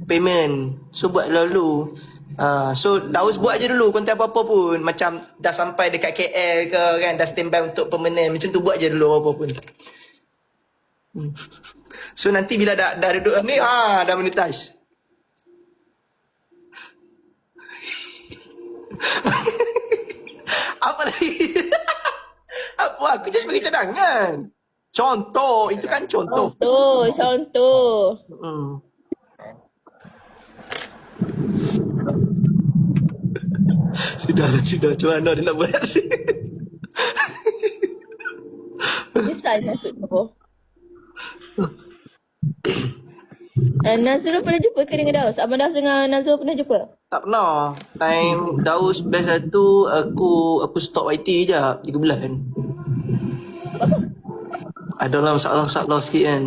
payment. So buat dulu. So Daus buat je dulu konten apa-apa pun. Macam dah sampai dekat KL ke kan, dah standby untuk permanent. Macam tu buat je dulu apa-apa pun. So nanti bila dah duduk ni, dah monetize. Apa lagi? Apa? Aku just bagi cadangan. Contoh, itu kan contoh. Contoh. Sudah. Macam mana dia nak buat? Besar maksud apa? Nazrul pernah jumpa ke dengan Daus? Abang Daus dengan Nazrul pernah jumpa? Tak pernah. Time Daus best satu, aku stop YT je 3 bulan. Adalah masalah sikit kan.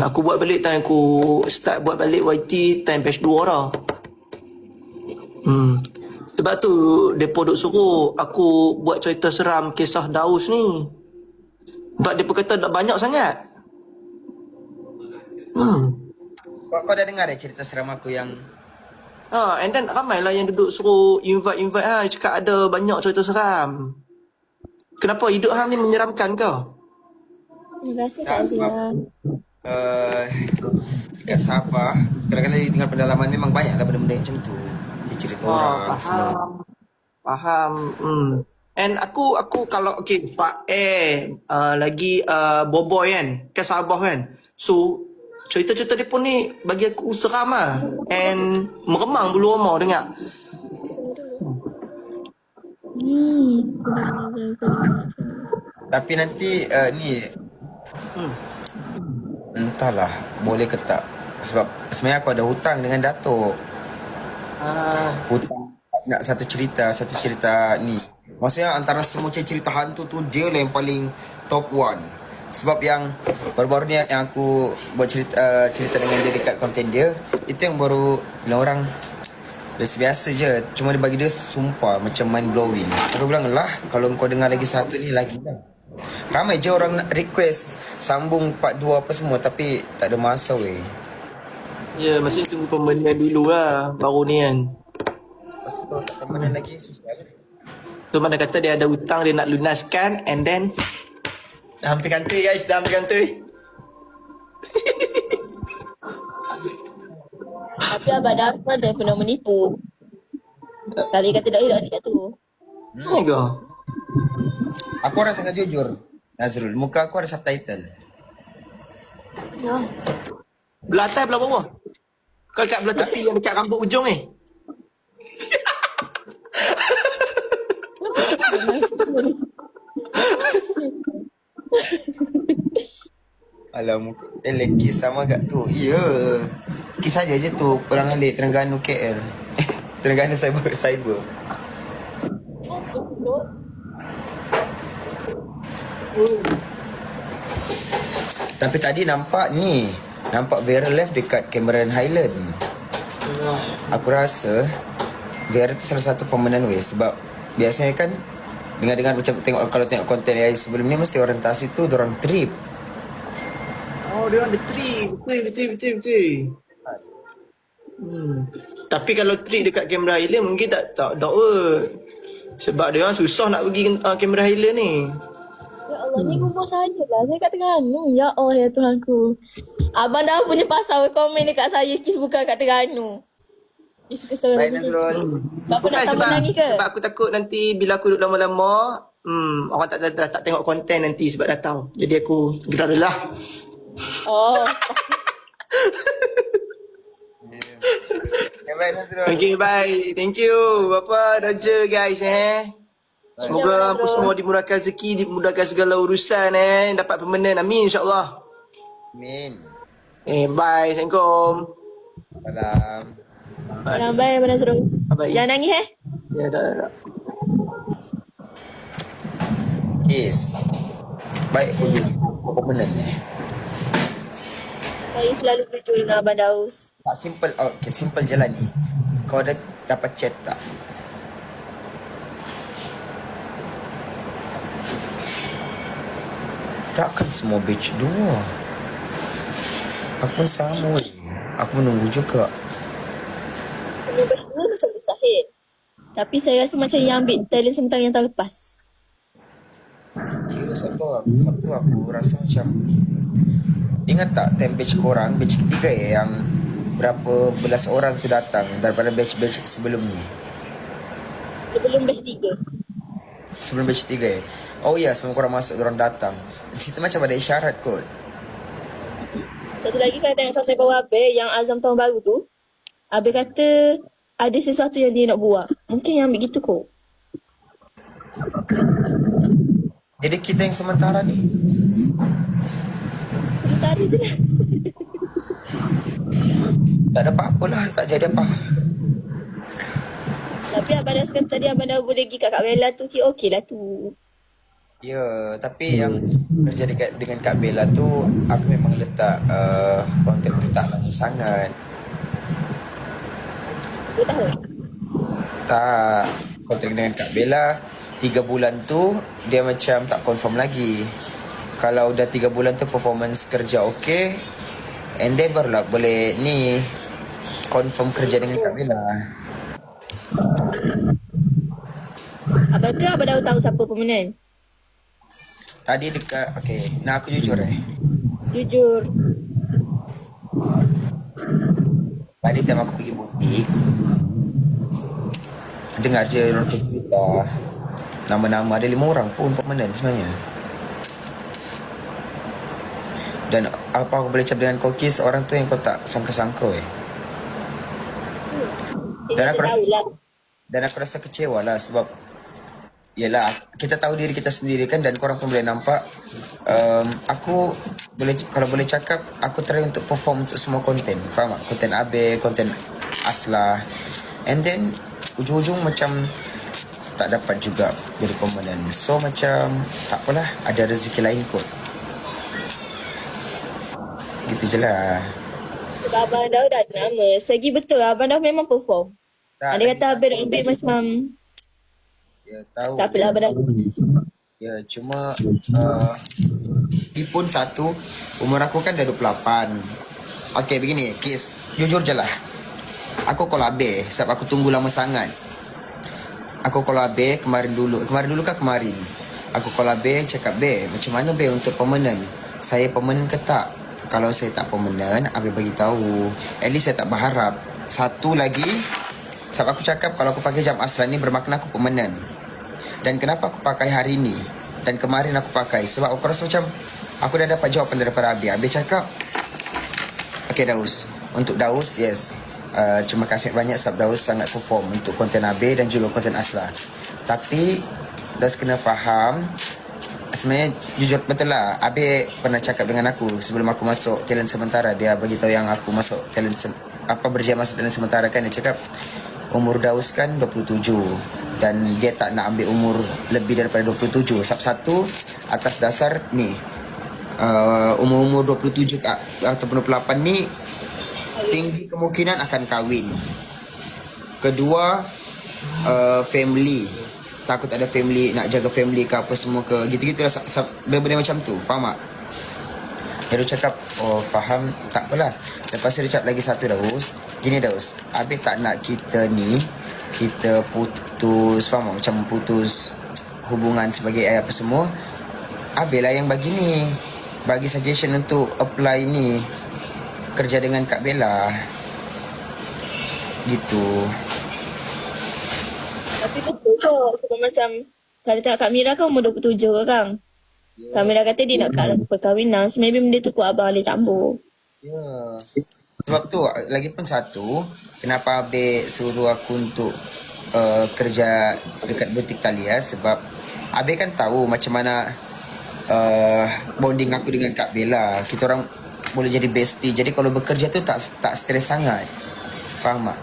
Aku buat balik time aku start buat balik YT time batch 2 dah. Sebab tu depa duk suruh aku buat cerita seram kisah Daus ni. Sebab depa kata dah banyak sangat. Kau dah dengar cerita seram aku yang And then ramai lah yang duduk suruh invite cakap ada banyak cerita seram. Kenapa hidup hang ni menyeramkan kau? Terima kasih Tak, Kak sebab Azia. dekat Sabah kadang-kadang dia tinggal pendalaman memang banyak lah benda-benda macam tu. Dia cerita orang semua. Faham. And aku kalau lagi Boboy kan Sabah kan. So cerita-cerita dia pun ni bagi aku seram lah. And meremang bulu roma dengar. Tapi nanti entahlah boleh ke tak. Sebab sebenarnya aku ada hutang dengan Datuk. Hutang nak satu cerita ni. Maksudnya antara semua cerita hantu tu dia lah yang paling top one. Sebab yang baru-baru ni yang aku buat cerita dengan dia dekat konten dia, itu yang baru bilang orang biasa-biasa je. Cuma dia bagi dia sumpah macam mind blowing. Aku bilang lah kalau kau dengar lagi satu ni lagi lah. Ramai je orang nak request sambung part 2 apa semua, tapi tak ada masa weh. Ya, masih tunggu pembelian dulu lah baru ni kan. Lepas tu tak permanent lagi susah je. Tu mana kata dia ada hutang dia nak lunaskan, and then dah hampir kantoi guys, dah hampir kantoi. Tapi Abang Daus ada pernah menipu. Kali kata dia tu. Ni ke? Aku orang sangat jujur, Nazrul. Muka aku ada subtitle. Belah atas belah bawah. Kau kat belah tepi yang dekat rambut ujung ni. Alah muka kisah sama kat tu. Ya. Kisah je tu Perang Alik Terengganu KL. Terengganu cyber. Tapi tadi nampak Vera live dekat Cameron Highland. Aku rasa Vera tu salah satu permanent way. Sebab biasanya kan dengar macam kalau tengok konten AI sebelum ni mesti orientasi tu dorang trip. Oh, dia on the trip. Betul. Tapi kalau trip dekat Cameron Highland mungkin tak sebab dia orang susah nak pergi Cameron Highland ni. Ya Allah, ni rumah saya lah. Saya kat Terengganu. Ya Allah, ya Tuhanku. Abang dah punya pasal komen dekat saya. Kis bukan kat Terengganu. Dia suka seorang Baik ni. Nazrul. Apa nak tambah lagi ke? Sebab aku takut nanti bila aku duduk lama-lama, orang tak tengok konten nanti sebab dah tahu. Jadi aku gerak dulu lah. Oh. Baik Nazrul. Okay, bye. Thank you. Bapa, Raja guys Semoga apa semua dimurahkan rezeki, dimudahkan segala urusan dapat permanent. Amin insya-Allah. Amin. Bye. Assalamualaikum. Salam. Salam bye Abang Nazrul. Bye. Jangan nangis Ya, dah. Yes. Baik aku jujur. Kau permanent Saya selalu jujur dengan Abang Daus. Tak simple. Okay, simple je lah ni. Kau ada dapat chat tak? Takkan semua batch 2. Aku pun sama weh. Aku menunggu juga. Umur batch 2 macam mustahil. Tapi saya rasa macam yang ambil talent sementara yang tahun lepas. Ya, Sabtu aku rasa macam, ingat tak time batch korang, batch ketiga yang berapa belas orang tu datang daripada batch-batch sebelum ni. Sebelum batch 3. Sebelum batch 3 Oh ya, sebelum korang masuk, orang datang. Di situ macam ada isyarat kot. Satu lagi kan tengok konten bawah Abe yang Azam tahun baru tu. Abe kata ada sesuatu yang dia nak buat. Mungkin yang ambil gitu kot. Jadi kita yang sementara ni, Sementara je lah. tak ada apa-apa lah, tak jadi apa. Tapi Abang dah kata tadi Abang dah boleh pergi kat Kak Bella tu, okey lah tu. Ya, tapi yang kerja dengan Kak Bella tu, aku memang letak konten tu tak lama sangat. 2 tahun. Tak, konten dengan Kak Bella 3 bulan tu dia macam tak confirm lagi. Kalau dah 3 bulan tu performance kerja okey, and then barulah boleh ni confirm kerja dengan Kak Bella. Abang dah tahu siapa pemenang? Tadi dekat, okey, nak aku jujur Jujur. tadi time aku pergi butik, dengar je orang cerita nama-nama, ada 5 orang pun pemenang sebenarnya. Dan apa aku boleh cakap dengan Kokis, orang tu yang kau tak sangka-sangka Dan aku rasa, dan aku rasa kecewa lah sebab yelah, kita tahu diri kita sendiri kan, dan korang pun boleh nampak aku boleh, kalau boleh cakap, aku try untuk perform untuk semua konten. Faham tak? Konten Abe, konten Asla, and then ujung-ujung macam tak dapat juga jadi pemenang. So macam tak apalah, ada rezeki lain kot. Gitu je lah. Sebab Abang dah ada nama. Segi betul Abang dah memang perform. Tak, Dia kata Abang dah ambil macam ya, tahu. tak apalah Abang dah. Ya, cuma ni pun satu, umur aku kan dah 28. Okay, begini, Kis, jujur je lah. Aku call Abe sebab aku tunggu lama sangat. Aku call Abe kemarin dulu aku call Abe, cakap, Be, macam mana Be untuk pemenang? Saya pemenang ke tak? Kalau saya tak pemenang, Abe bagi tahu. At least saya tak berharap. Satu lagi, sebab aku cakap kalau aku pakai jam Aslan ni bermakna aku pemenang. Dan kenapa aku pakai hari ni dan kemarin aku pakai? Sebab aku rasa macam aku dah dapat jawapan daripada Abe. Abe cakap, okay Daus, untuk Daus, yes, terima kasih banyak sebab Daus sangat perform untuk konten Abe dan juga konten Asla. Tapi Daus kena faham, sebenarnya jujur betul lah, Abe pernah cakap dengan aku sebelum aku masuk talent sementara. Dia bagi tahu yang aku masuk talent berjaya masuk talent sementara kan. Dia cakap umur Daus kan 27 dan dia tak nak ambil umur lebih daripada 27. Sebab satu, atas dasar ni umur 27 ataupun 28 ni tinggi kemungkinan akan kahwin. Kedua, family, takut ada family, nak jaga family ke apa semua ke, gitu-gitu lah, benda-benda macam tu. Faham tak? Dia cakap, oh faham, tak apalah. Lepas tu dia cakap lagi satu, Daus, gini Daus, Abe tak nak kita ni, kita putus, faham tak? Macam putus hubungan sebagai ayah apa semua. Abe lah yang bagi ni, bagi suggestion untuk apply ni, kerja dengan Kak Bella. Gitu. Tapi betul kot. Sebab macam kalau tengok Kak Mira kan umur 27 ke Kang? Yeah. Kak Mira kata dia nak kat perkahwinan. So maybe benda tu kot Abang Ali tambah. Ya. Yeah. Sebab tu lagi pun satu, kenapa Abe suruh aku untuk kerja dekat butik Talia, sebab Abe kan tahu macam mana bonding aku dengan Kak Bella. Kita orang boleh jadi bestie. Jadi kalau bekerja tu tak stres sangat. Faham tak?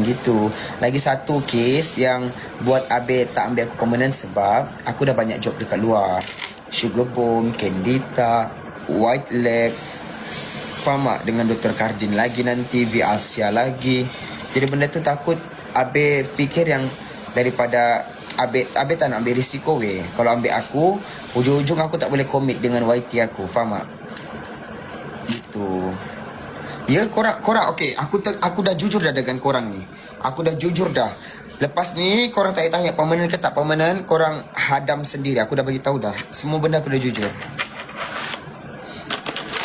Gitu. Lagi satu kes yang buat Abe tak ambil aku permanent sebab aku dah banyak job dekat luar. Sugar Bomb, Candita, White Leg, faham tak? Dengan Dr. Cardin lagi nanti, V Asia lagi. Jadi benda tu takut Abe fikir yang daripada Abe tak nak ambil risiko weh. Kalau ambil aku, ujung-ujung aku tak boleh commit dengan YT aku. Faham tak? Gitu. gitu. Ya korang okey, aku dah jujur dah dengan korang ni. Aku dah jujur dah. Lepas ni korang tak payah tanya permanent ke tak permanent, korang hadam sendiri. Aku dah bagi tahu dah. Semua benda aku dah jujur.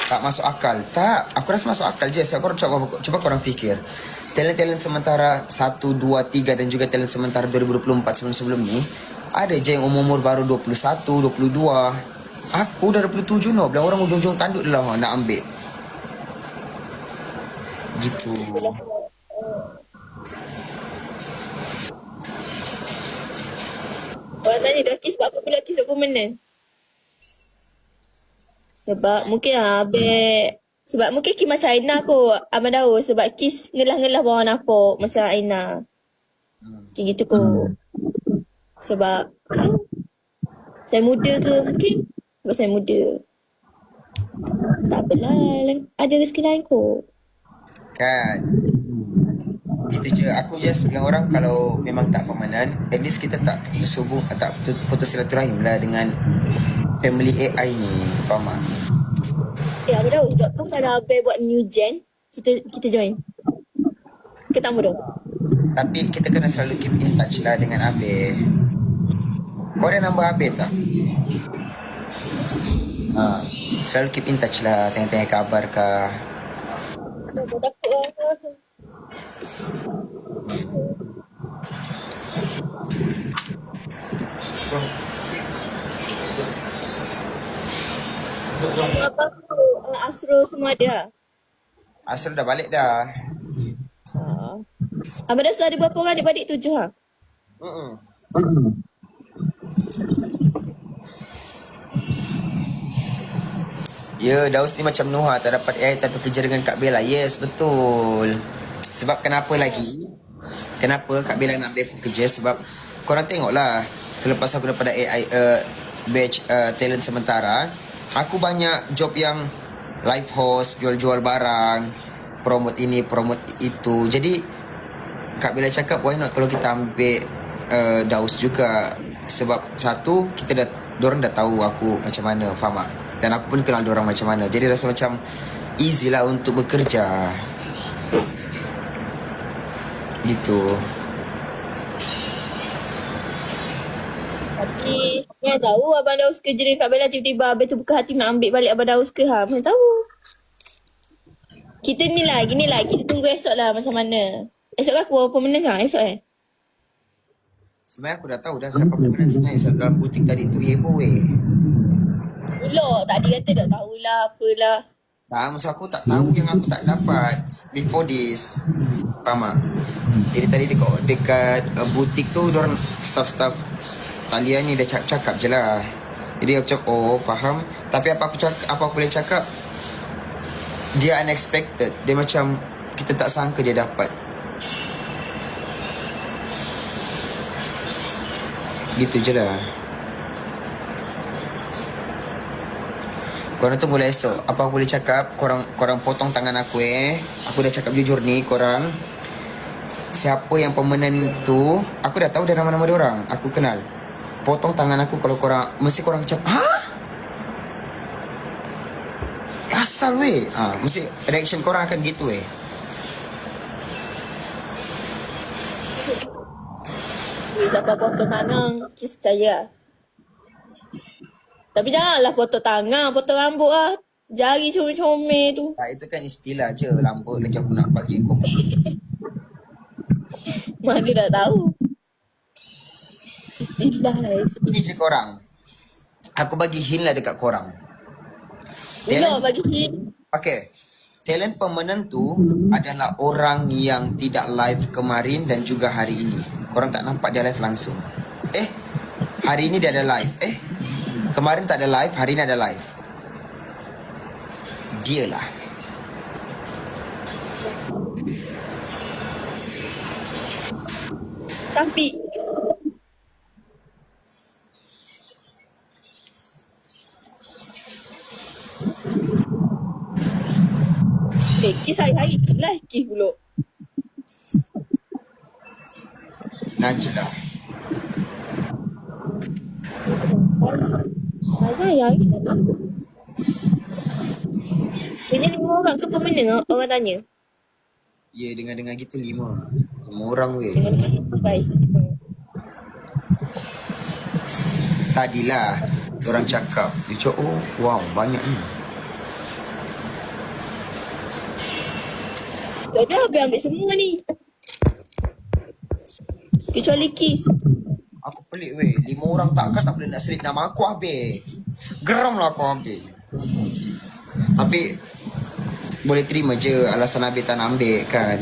Tak masuk akal. Tak, aku rasa masuk akal je. So, korang cuba korang fikir. Talent-talent sementara 1, 2, 3 dan juga talent sementara 2024 sebelum-sebelum ni, ada je yang umur baru 21, 22. Aku dah 27 no. Bilang orang ujung-ujung tanduk dah lah nak ambil. Gitu. Orang tanya dah kiss sebab apa pula kiss tak permanent? Sebab mungkin sebab mungkin kiss macam Aina kot. Abang tahu sebab kiss ngelah-ngelah bawah nampak macam Aina. Macam gitu kot. Sebab saya muda ke mungkin? Sebab saya muda. Tak apalah. Ada rezeki lain kot. Kan. Itu je. Aku just bilang orang kalau memang tak permanent, at least kita tak putus silaturahim lah dengan family AI ni. Faham tak? Abang tahu sebab tu kalau Abang buat new gen, kita join. Kita tak mudah. Tapi kita kena selalu keep in touch lah dengan Abe. Kau ada nombor Abe tak? Selalu keep in touch lah. Tanya-tanya kabar kah. Aku takut lah. Abang tu Asro semua ada. Asal dah balik dah. Abang dah suruh ada berapa orang adik-beradik? 7 ha? Ya, Daus ni macam Nuha, tak dapat AI tapi kerja dengan Kak Bella. Yes, betul. Sebab kenapa lagi? Kenapa Kak Bella nak ambil aku kerja? Sebab korang tengoklah, selepas aku daripada AI batch talent sementara, aku banyak job yang live host, jual-jual barang, promote ini, promote itu. Jadi Kak Bella cakap, why not kalau kita ambil Daus juga. Sebab satu, dorang dah tahu aku macam mana, faham tak? Dan aku pun kenal dorang macam mana. Jadi rasa macam easy lah untuk bekerja. Gitu. Tapi mana tahu Abang Daus kerja dengan Kak Bella tiba-tiba Abang tu buka hati nak ambil balik Abang Daus ke ha? Mana tahu. Kita ni lah, gini lah. Kita tunggu esok lah macam mana. Esok aku apa benda kan? Esok Sebenarnya aku dah tahu dah siapa pemenang sebenarnya. Sebab dalam butik tadi tu heboh Pulak tadi kata tak tahulah apalah. Tak, maksud aku tak tahu yang aku tak dapat before this. Faham tak? Jadi tadi dekat butik tu dorang staff-staff Talia ni dah cakap je lah. Jadi aku cakap, oh faham. Tapi apa aku boleh cakap, dia unexpected. Dia macam kita tak sangka dia dapat. Gitu je lah. Korang tunggu lah esok. Apa aku boleh cakap, korang potong tangan aku Aku dah cakap jujur ni korang. Siapa yang permanent tu, aku dah tahu dah nama-nama diorang. Aku kenal. Potong tangan aku kalau korang, mesti korang cakap, ha? Asal mesti reaction korang akan gitu Siapa potong tangan, kiss percaya. Tapi janganlah potong tangan, potong rambut lah. Jari comel-comel tu. Tak, itu kan istilah je. Rambut lagi aku nak bagi kau. Mana dah tahu. Istilah Ini je korang. Aku bagi hint lah dekat korang. Pula bagi hint. Okay. Talent permanent tu adalah orang yang tidak live kemarin dan juga hari ini. Korang tak nampak dia live langsung. Hari ini dia ada live. Kemarin tak ada live, hari ini ada live. Dialah. Tapi kiss hari-hari lah kiss pula. Najla. Masa hari-hari lah. Punya 5 orang ke pemenang orang tanya? Ya, dengar-dengar gitu 5 orang weh. Dengan guys. Tadilah orang cakap, dia cakap, oh wow banyak ni. Tak ada habis ambil semua ni. Kecuali Kiss. Aku pelik weh, 5 orang takkan tak boleh nak selit nama aku habis. Geram lah aku habis. Tapi boleh terima je alasan habis tak nak ambil kan.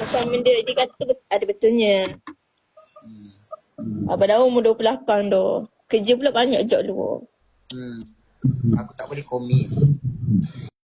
Macam benda dia kata ada betulnya. Abang dah umur 28 dah. Kerja pula banyak job luar. Aku tak boleh komit.